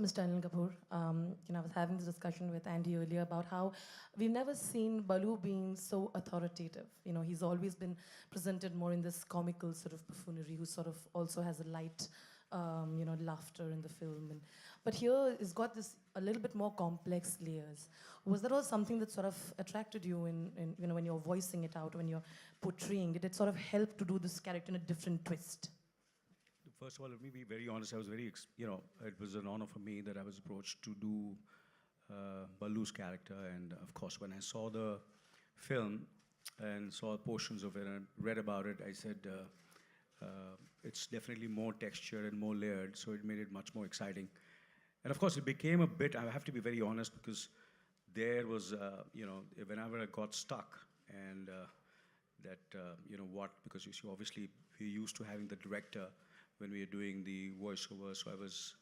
Mr. Anil Kapoor. I was having this discussion with Andy earlier about how we've never seen Balu being so authoritative. He's always been presented more in this comical sort of buffoonery, who sort of also has a light, laughter in the film. But here, it's got this a little bit more complex layers. Was that all something that sort of attracted you when you're voicing it out, when you're portraying? Did it sort of help to do this character in a different twist? First of all, let me be very honest. I was very, it was an honor for me that I was approached to do Balu's character. And of course, when I saw the film and saw portions of it and read about it, I said, it's definitely more textured and more layered, so it made it much more exciting. And of course, it became a bit, I have to be very honest, because there was, whenever I got stuck, and because you see, obviously, we're used to having the director when we were doing the voiceover, so I was,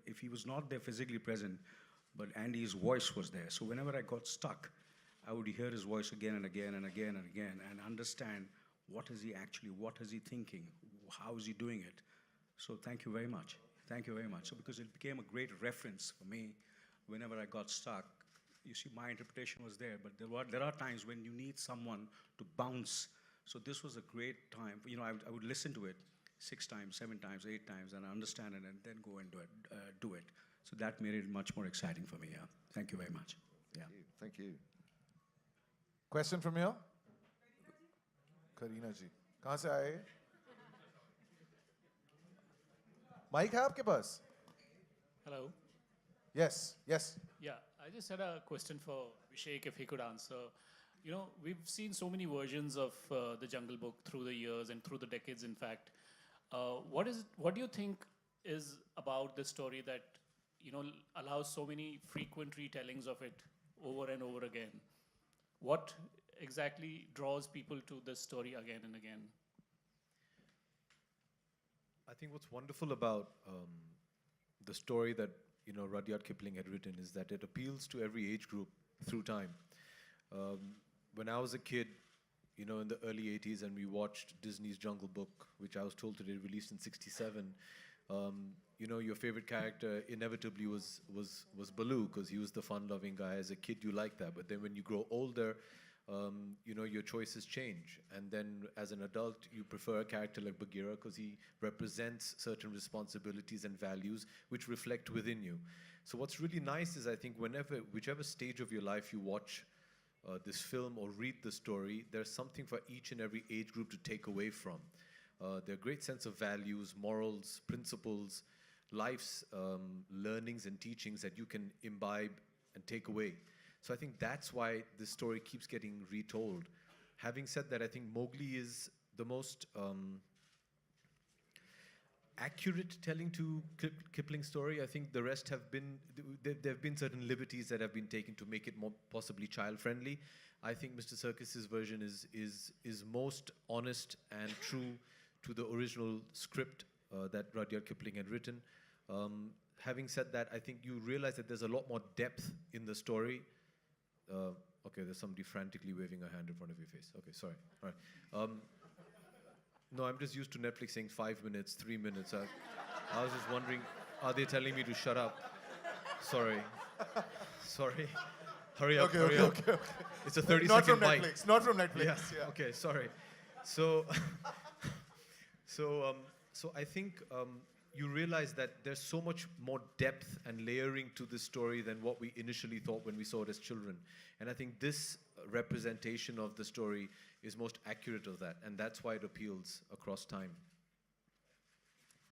if he was not there physically present, but Andy's voice was there. So whenever I got stuck, I would hear his voice again and again and again and again, and understand what is he thinking, how is he doing it. So thank you very much. Thank you very much. So because it became a great reference for me, whenever I got stuck, you see, my interpretation was there, but there are times when you need someone to bounce. So this was a great time. I would listen to it 6 times, 7 times, 8 times, and understand it, and then go and do it. So that made it much more exciting for me. Yeah. Thank you very much. Yeah. Thank you. Question from here? Karina ji. कहाँ से आए? Mic है आपके पास? Hello. Yes. Yes. Yeah, I just had a question for Abhishek, if he could answer. We've seen so many versions of the Jungle Book through the years and through the decades, in fact. What do you think is about this story that allows so many frequent retellings of it over and over again? What exactly draws people to this story again and again? I think what's wonderful about the story that Rudyard Kipling had written is that it appeals to every age group through time. When I was a kid, in the early 80s, and we watched Disney's Jungle Book, which I was told today released in '67, your favorite character inevitably was Baloo, because he was the fun-loving guy. As a kid, you like that. But then when you grow older, your choices change. And then as an adult, you prefer a character like Bagheera because he represents certain responsibilities and values which reflect within you. So what's really nice is, I think, whichever stage of your life you watch this film or read the story, there's something for each and every age group to take away from. There are great sense of values, morals, principles, life's learnings and teachings that you can imbibe and take away. So I think that's why this story keeps getting retold. Having said that, I think Mowgli is the most accurate telling to Kipling's story. I think the rest have been, there have been certain liberties that have been taken to make it more possibly child-friendly. I think Mr. Serkis's version is most honest and true to the original script that Rudyard Kipling had written. Having said that, I think you realize that there's a lot more depth in the story. Okay, there's somebody frantically waving a hand in front of your face. Okay, sorry. All right. No, I'm just used to Netflix saying 5 minutes, 3 minutes. I was just wondering, are they telling me to shut up? Sorry. Sorry. Hurry up, hurry up. Okay. It's a 30-second bite. Not from Netflix. Yeah. Okay, sorry. So I think you realize that there's so much more depth and layering to this story than what we initially thought when we saw it as children. And I think this representation of the story is most accurate of that, and that's why it appeals across time.